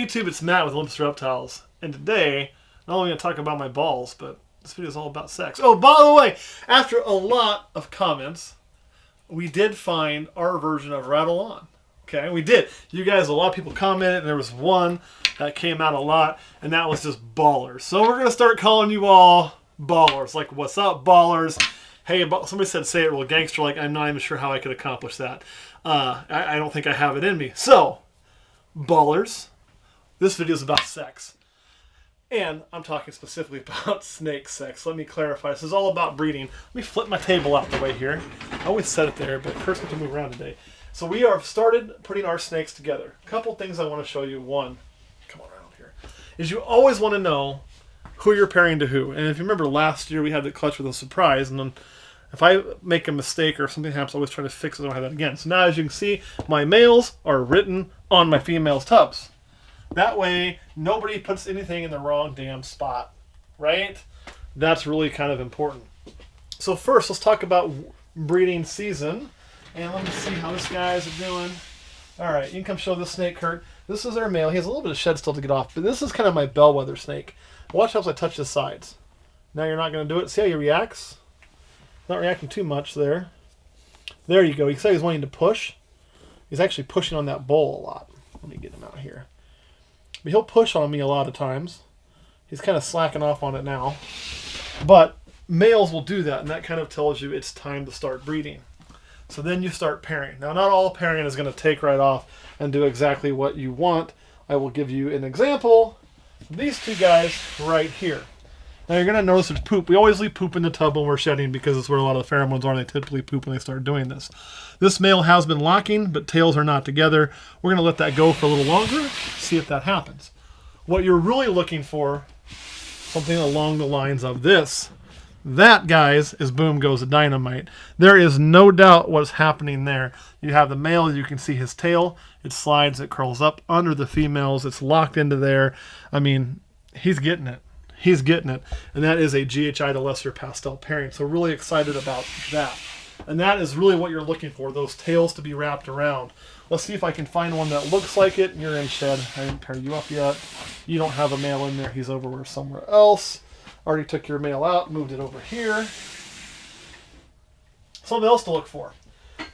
YouTube, it's Matt with Olympus Reptiles. And today, not only going to talk about my balls, but this video is all about sex. Oh, by the way, after a lot of comments, we did find our version of Rattle On. Okay, we did. You guys, a lot of people commented, and there was one that came out a lot, and that was just ballers. So we're going to start calling you all ballers. Like, what's up, ballers? Hey, somebody said say it real gangster. Like, I'm not even sure how I could accomplish that. I don't think I have it in me. So, ballers, this video is about sex. And I'm talking specifically about snake sex. Let me clarify. This is all about breeding. Let me flip my table out the way here. I always set it there, but Kurt's going to move around today. So we have started putting our snakes together. A couple things I want to show you. One, come around here, is you always want to know who you're pairing to who. And if you remember last year, we had the clutch with a surprise. And then if I make a mistake or something happens, I always try to fix it. I don't have that again. So now, as you can see, my males are written on my females' tubs. That way, nobody puts anything in the wrong damn spot, right? That's really kind of important. So first, let's talk about breeding season. And let me see how this guy's doing. All right, you can come show this snake, Kurt. This is our male. He has a little bit of shed still to get off, but this is kind of my bellwether snake. Watch how I touch the sides. Now you're not going to do it. See how he reacts? Not reacting too much there. There you go. You can see he's wanting to push. He's actually pushing on that bowl a lot. Let me get him out here. But he'll push on me a lot of times. He's kind of slacking off on it now. But males will do that, and that kind of tells you it's time to start breeding. So then you start pairing. Now, not all pairing is going to take right off and do exactly what you want. I will give you an example. These two guys right here. Now, you're going to notice there's poop. We always leave poop in the tub when we're shedding because it's where a lot of the pheromones are. And they typically poop when they start doing this. This male has been locking, but tails are not together. We're going to let that go for a little longer, see if that happens. What you're really looking for, something along the lines of this. That, guys, is boom goes the dynamite. There is no doubt what's happening there. You have the male, you can see his tail. It slides, it curls up under the females. It's locked into there. I mean, he's getting it. He's getting it. And that is a GHI to lesser pastel pairing. So really excited about that. And that is really what you're looking for, those tails to be wrapped around. Let's see if I can find one that looks like it. You're in shed. I didn't pair you up yet. You don't have a male in there. He's over somewhere else. Already took your male out, moved it over here. Something else to look for.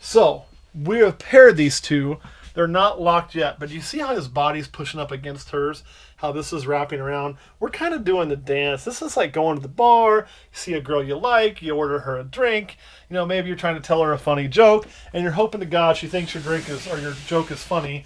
So, we have paired these two. They're not locked yet, but you see how his body's pushing up against hers? How this is wrapping around? We're kind of doing the dance. This is like going to the bar, you see a girl you like, you order her a drink, you know, maybe you're trying to tell her a funny joke, and you're hoping to God she thinks your drink is, or your joke is funny,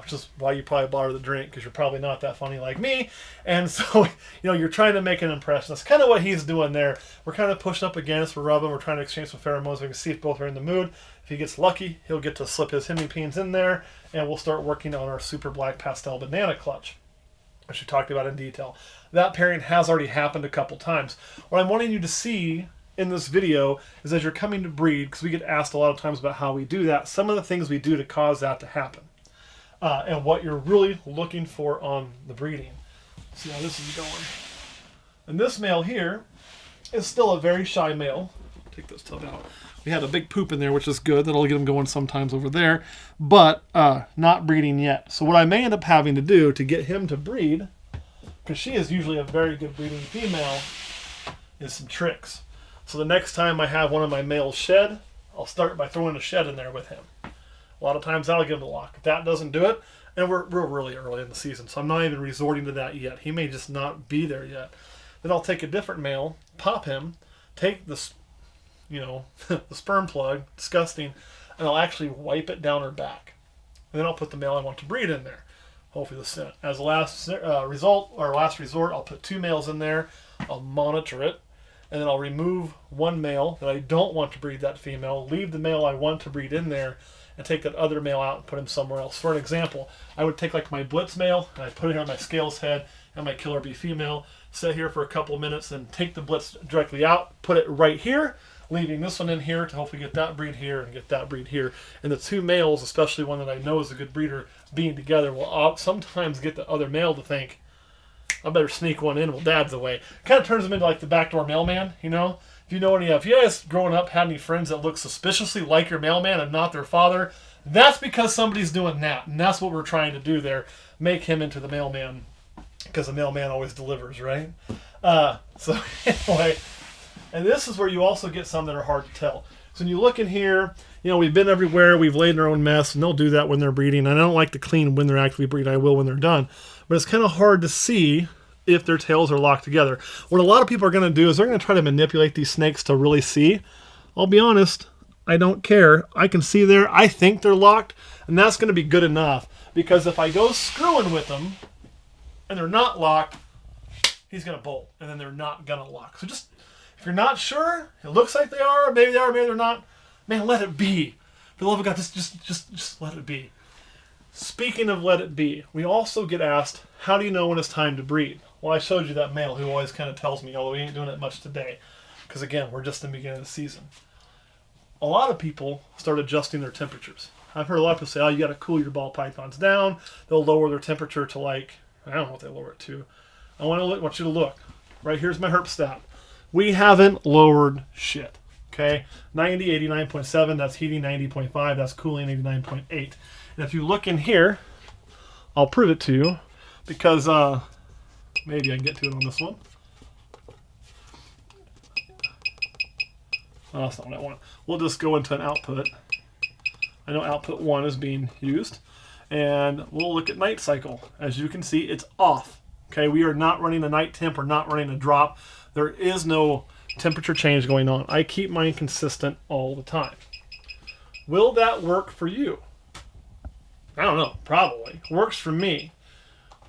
which is why you probably bought her the drink, because you're probably not that funny like me. And so, you know, you're trying to make an impression. That's kind of what he's doing there. We're kind of pushing up against, we're rubbing, we're trying to exchange some pheromones. We can see if both are in the mood. If he gets lucky, he'll get to slip his hemipenes in there, and we'll start working on our super black pastel banana clutch, which we talked about in detail. That pairing has already happened a couple times. What I'm wanting you to see in this video is as you're coming to breed, because we get asked a lot of times about how we do that, some of the things we do to cause that to happen. And what you're really looking for on the breeding. See how this is going. And this male here is still a very shy male. Take this tub out. We had a big poop in there, which is good. That'll get him going sometimes over there. But not breeding yet. So what I may end up having to do to get him to breed, because she is usually a very good breeding female, is some tricks. So the next time I have one of my males shed, I'll start by throwing a shed in there with him. A lot of times that'll give him a lock. If that doesn't do it, and we're really early in the season, so I'm not even resorting to that yet. He may just not be there yet. Then I'll take a different male, pop him, take this, you know, the sperm plug, disgusting, and I'll actually wipe it down her back. And then I'll put the male I want to breed in there. Hopefully as a last result, or last resort, I'll put two males in there, I'll monitor it, and then I'll remove one male that I don't want to breed that female, leave the male I want to breed in there, and take that other male out and put him somewhere else. For an example, I would take like my blitz male, and I'd put it here on my scales head, and my killer bee female, sit here for a couple of minutes, and take the blitz directly out, put it right here, leaving this one in here to hopefully get that breed here and get that breed here. And the two males, especially one that I know is a good breeder, being together will sometimes get the other male to think, I better sneak one in while dad's away. Kind of turns them into like the backdoor mailman, you know? If you know any, if you guys growing up had any friends that look suspiciously like your mailman and not their father, That's because somebody's doing that, and that's what we're trying to do there. Make him into the mailman, because the mailman always delivers, right? So anyway, and this is where you also get some that are hard to tell. So when you look in here, we've been everywhere, we've laid in our own mess, and they'll do that when they're breeding. And I don't like to clean when they're actually breeding. I will when they're done. But it's kind of hard to see if their tails are locked together. What a lot of people are going to do is they're going to try to manipulate these snakes to really see. I'll be honest, I don't care. I can see there. I think they're locked, and that's going to be good enough. Because if I go screwing with them, and they're not locked, he's going to bolt, and then they're not going to lock. So just, if you're not sure, it looks like they are, maybe they're not, man, let it be. For the love of God, just let it be. Speaking of let it be, we also get asked, how do you know when it's time to breed? Well, I showed you that male who always kind of tells me, although we ain't doing it much today. Because again, we're just in the beginning of the season. A lot of people start adjusting their temperatures. I've heard a lot of people say, you got to cool your ball pythons down. They'll lower their temperature to I don't know what they lower it to. I want you to look. Right here's my herp stat. We haven't lowered shit. Okay, 90, 89.7, that's heating 90.5, that's cooling 89.8. And if you look in here, I'll prove it to you, because maybe I can get to it on this one. Oh, that's not what I want. We'll just go into an output. I know output 1 is being used. And we'll look at night cycle. As you can see, it's off. Okay, we are not running a night temp. We're not running a drop. There is no temperature change going on. I keep mine consistent all the time. Will that work for you? I don't know. Probably. Works for me.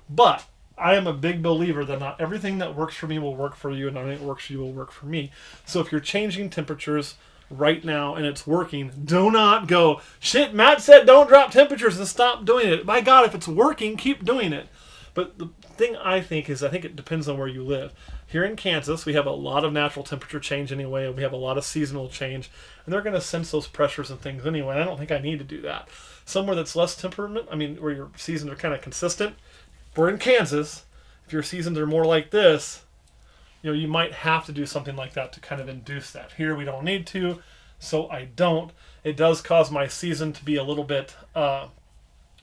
But I am a big believer that not everything that works for me will work for you, and not everything that works for you will work for me. So if you're changing temperatures right now and it's working, do not go, shit, Matt said don't drop temperatures, and stop doing it. My God, if it's working, keep doing it. But the thing I think it depends on where you live. Here in Kansas, we have a lot of natural temperature change anyway, and we have a lot of seasonal change, and they're going to sense those pressures and things anyway. I don't think I need to do that. Somewhere that's less temperament, where your seasons are kind of consistent. If we're in Kansas, if your seasons are more like this, you might have to do something like that to kind of induce that. Here we don't need to, so I don't. It does cause my season to be a little bit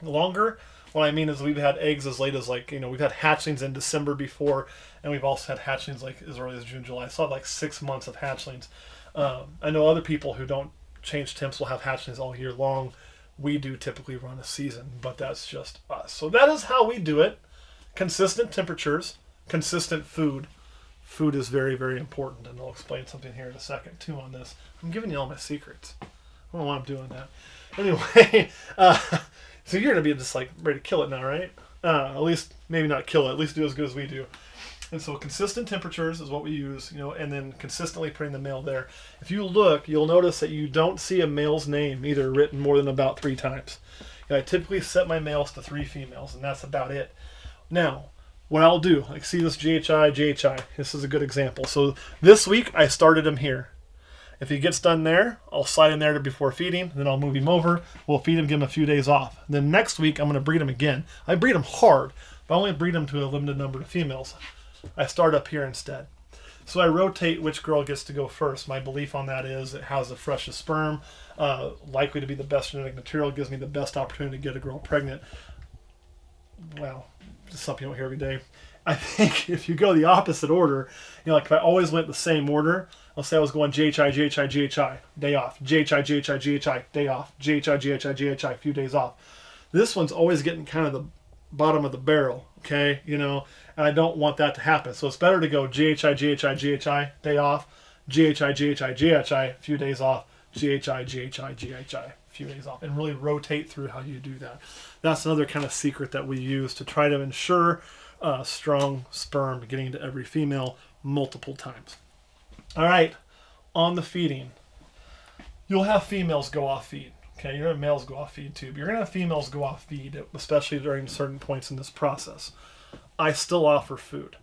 longer. What I mean is we've had eggs as late as we've had hatchlings in December before, and we've also had hatchlings as early as June, July. So I had 6 months of hatchlings. I know other people who don't change temps will have hatchlings all year long. We do typically run a season, but that's just us. So that is how we do it. Consistent temperatures, consistent food. Food is very, very important, and I'll explain something here in a second too on this. I'm giving you all my secrets. I don't know why I'm doing that. Anyway, so you're going to be just ready to kill it now, right? At least, maybe not kill it, at least do as good as we do. And so consistent temperatures is what we use, and then consistently putting the male there. If you look, you'll notice that you don't see a male's name either written more than about 3 times. I typically set my males to 3 females, and that's about it. Now, what I'll do, see this GHI. This is a good example. So this week, I started him here. If he gets done there, I'll slide him there before feeding, then I'll move him over. We'll feed him, give him a few days off. Then next week, I'm going to breed him again. I breed him hard, but I only breed him to a limited number of females. I start up here instead. So I rotate which girl gets to go first. My belief on that is it has the freshest sperm, likely to be the best genetic material, gives me the best opportunity to get a girl pregnant. Well, just something you don't hear every day. I think if you go the opposite order, if I always went the same order, I'll say I was going GHI, day off, GHI, day off, GHI, a few days off. This one's always getting kind of the bottom of the barrel, okay, and I don't want that to happen. So it's better to go GHI, day off, GHI, a few days off, GHI, a few days off, and really rotate through how you do that. That's another kind of secret that we use to try to ensure strong sperm getting to every female multiple times. All right, on the feeding, you'll have females go off feed. Okay, you're going to have males go off feed too, but you're going to have females go off feed, especially during certain points in this process. I still offer food.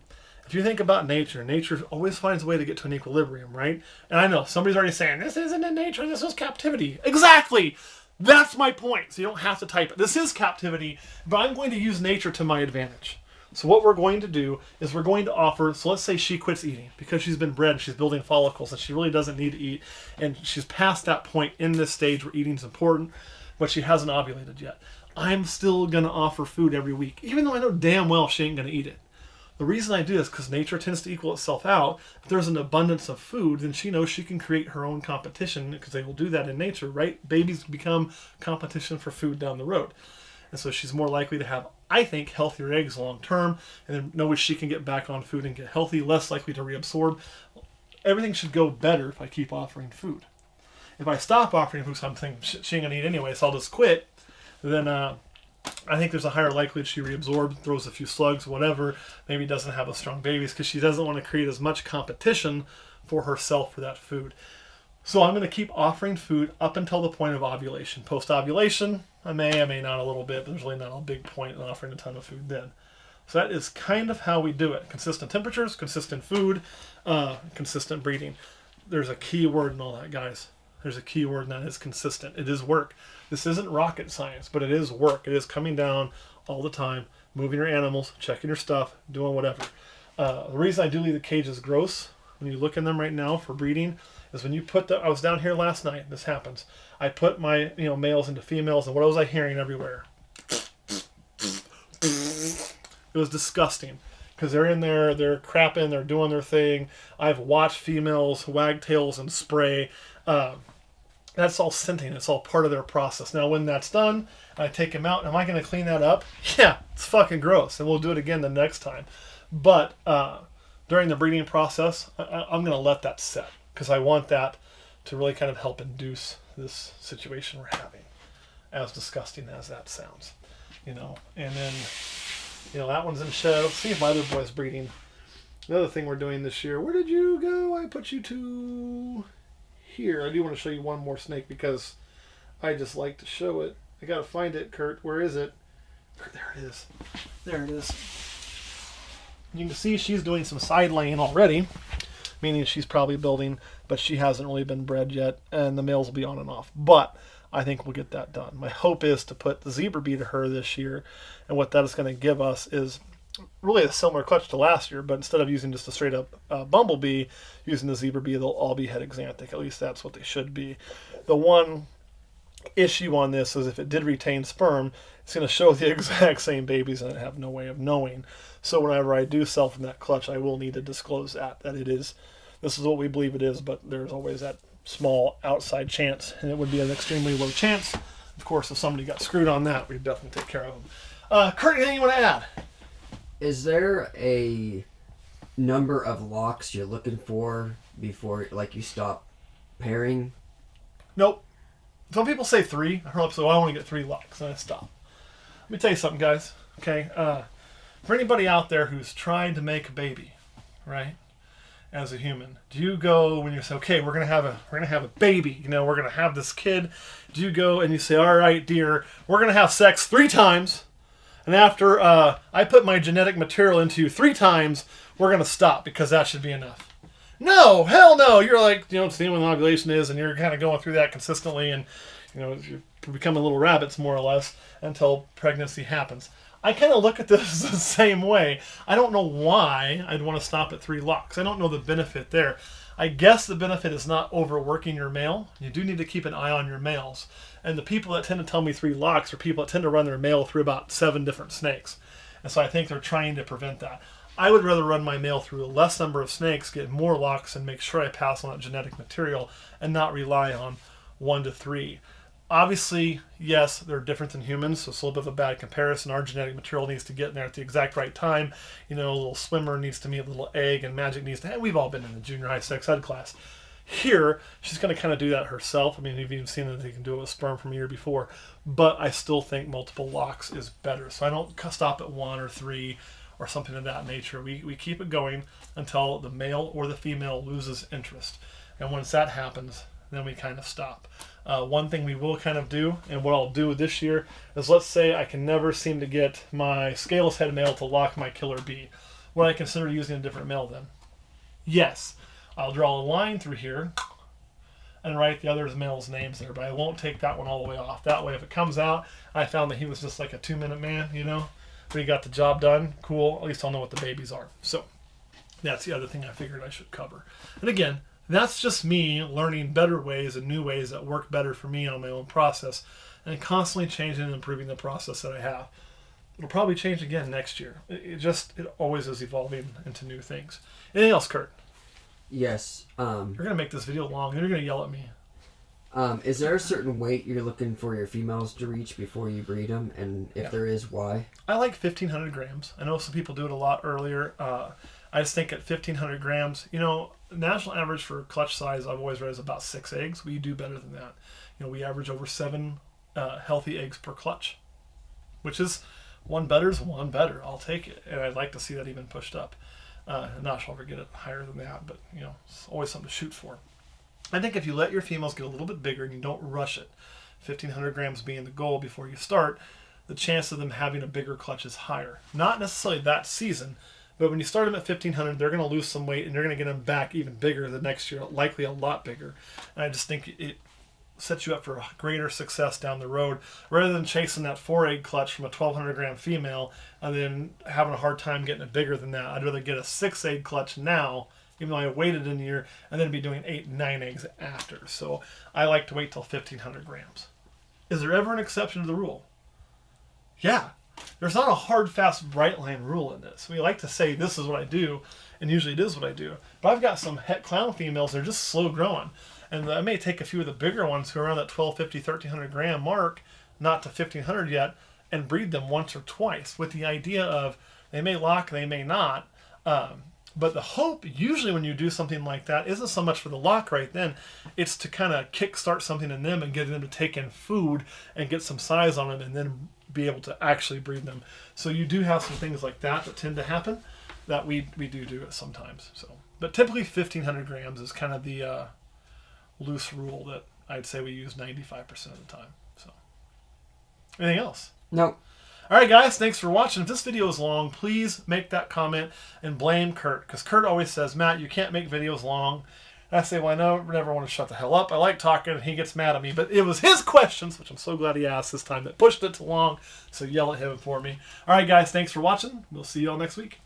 If you think about nature, nature always finds a way to get to an equilibrium, right? And I know somebody's already saying, this isn't in nature, this is captivity. Exactly! That's my point. So you don't have to type it. This is captivity, but I'm going to use nature to my advantage. So what we're going to do is we're going to offer, so let's say she quits eating because she's been bred, she's building follicles, and she really doesn't need to eat, and she's past that point in this stage where eating is important. but she hasn't ovulated yet. I'm still going to offer food every week, even though I know damn well she ain't going to eat it. The reason I do this is because nature tends to equal itself out. If there's an abundance of food, then she knows she can create her own competition, because they will do that in nature, right? Babies become competition for food down the road. And so she's more likely to have, I think, healthier eggs long term, and then know she can get back on food and get healthy, less likely to reabsorb. Everything should go better if I keep offering food. If I stop offering food, something she ain't going to eat anyway, so I'll just quit, then I think there's a higher likelihood she reabsorbs, throws a few slugs, whatever, maybe doesn't have a strong babies, because she doesn't want to create as much competition for herself for that food. So I'm going to keep offering food up until the point of ovulation. Post-ovulation, I may not a little bit, but there's really not a big point in offering a ton of food then. So that is kind of how we do it. Consistent temperatures, consistent food, consistent breeding. There's a key word in all that, guys. There's a key word, and that is consistent. It is work. This isn't rocket science, but it is work. It is coming down all the time, moving your animals, checking your stuff, doing whatever. The reason I do leave the cages gross, when you look in them right now for breeding, is when you put I was down here last night, this happens. I put my males into females, and what was I hearing everywhere? It was disgusting, because they're in there, they're crapping, they're doing their thing. I've watched females wag tails and spray. That's all scenting. It's all part of their process. Now, when that's done, I take them out. Am I going to clean that up? Yeah, it's fucking gross, and we'll do it again the next time. But during the breeding process, I'm going to let that set, because I want that to really kind of help induce this situation we're having, as disgusting as that sounds. And then, that one's in show. See if my other boy's breeding. Another thing we're doing this year. Where did you go? I put you to here. I do want to show you one more snake, because I just like to show it. I got to find it, Kurt. Where is it? There it is. There it is. You can see she's doing some side laying already, meaning she's probably building, but she hasn't really been bred yet, and the males will be on and off. But I think we'll get that done. My hope is to put the zebra bee to her this year, and what that is going to give us is really a similar clutch to last year, but instead of using just a straight up bumblebee, using the zebra bee, they'll all be het axanthic. At least that's what they should be. The one issue on this is if it did retain sperm, it's going to show the exact same babies, and I have no way of knowing. So whenever I do sell from that clutch, I will need to disclose that it is, this is what we believe it is, but there's always that small outside chance, and it would be an extremely low chance. Of course, if somebody got screwed on that, we'd definitely take care of them. Kurt, anything you want to add? Is there a number of locks you're looking for before, you stop pairing? Nope. Some people say 3. I heard up, so I want to get 3 locks, and I stop. Let me tell you something, guys. Okay, for anybody out there who's trying to make a baby, right? As a human, do you go when you say, okay, we're gonna have a baby, we're gonna have this kid? Do you go and you say, all right, dear, we're gonna have sex 3 times, and after I put my genetic material into you 3 times, we're gonna stop because that should be enough? No, hell no. You're like, seeing when ovulation is, and you're kind of going through that consistently, and you're becoming little rabbits more or less until pregnancy happens. I kind of look at this the same way. I don't know why I'd want to stop at 3 locks. I don't know the benefit there. I guess the benefit is not overworking your male. You do need to keep an eye on your males. And the people that tend to tell me 3 locks are people that tend to run their male through about 7 different snakes. And so I think they're trying to prevent that. I would rather run my male through a less number of snakes, get more locks, and make sure I pass on that genetic material and not rely on 1 to 3. Obviously, yes, they're different than humans, so it's a little bit of a bad comparison. Our genetic material needs to get in there at the exact right time. A little swimmer needs to meet a little egg, and Magic needs to... we've all been in the junior high sex ed class. Here, she's going to kind of do that herself. You've even seen that they can do it with sperm from a year before. But I still think multiple locks is better. So I don't stop at 1 or 3 or something of that nature. We keep it going until the male or the female loses interest. And once that happens, then we kind of stop. One thing we will kind of do, and what I'll do this year, is let's say I can never seem to get my scaleless head male to lock my killer bee. Would I consider using a different male then? Yes. I'll draw a line through here and write the other male's names there, but I won't take that one all the way off. That way, if it comes out, I found that he was just like a 2-minute man, but he got the job done, cool, at least I'll know what the babies are. So that's the other thing I figured I should cover. And again, that's just me learning better ways and new ways that work better for me on my own process. and constantly changing and improving the process that I have. It'll probably change again next year. It always is evolving into new things. Anything else, Kurt? Yes. You're gonna make this video long, and you're gonna yell at me. Is there a certain weight you're looking for your females to reach before you breed them? And if there is, why? I like 1,500 grams. I know some people do it a lot earlier. I just think at 1,500 grams, national average for clutch size I've always read is about 6 eggs. We do better than that. We average over 7 healthy eggs per clutch, which is one better is one better. I'll take it, and I'd like to see that even pushed up. I'm not sure I'll ever get it higher than that, but it's always something to shoot for. I think if you let your females get a little bit bigger and you don't rush it, 1,500 grams being the goal before you start, the chance of them having a bigger clutch is higher. Not necessarily that season, but when you start them at 1,500, they're going to lose some weight and you're going to get them back even bigger the next year, likely a lot bigger. And I just think it sets you up for greater success down the road, rather than chasing that 4-egg clutch from a 1,200 gram female and then having a hard time getting it bigger than that. I'd rather get a 6-egg clutch now, even though I waited a year, and then be doing 8 and 9 eggs after. So I like to wait till 1,500 grams. Is there ever an exception to the rule? Yeah. There's not a hard, fast, bright line rule in this. We like to say this is what I do, and usually it is what I do. But I've got some het clown females that are just slow growing. And I may take a few of the bigger ones who are around that 1,250, 1,300 gram mark, not to 1,500 yet, and breed them once or twice with the idea of they may lock, they may not. But the hope, usually when you do something like that, isn't so much for the lock right then. It's to kind of kickstart something in them and get them to take in food and get some size on them and then be able to actually breed them. So you do have some things like that tend to happen that we do it sometimes. So, but typically 1,500 grams is kind of the loose rule that I'd say we use 95% of the time. So, anything else? No. All right, guys, thanks for watching. If this video is long, please make that comment and blame Kurt, because Kurt always says, Matt, you can't make videos long. And I say, well, I never want to shut the hell up. I like talking, and he gets mad at me. But it was his questions, which I'm so glad he asked this time, that pushed it to long. So yell at him for me. All right, guys, thanks for watching. We'll see you all next week.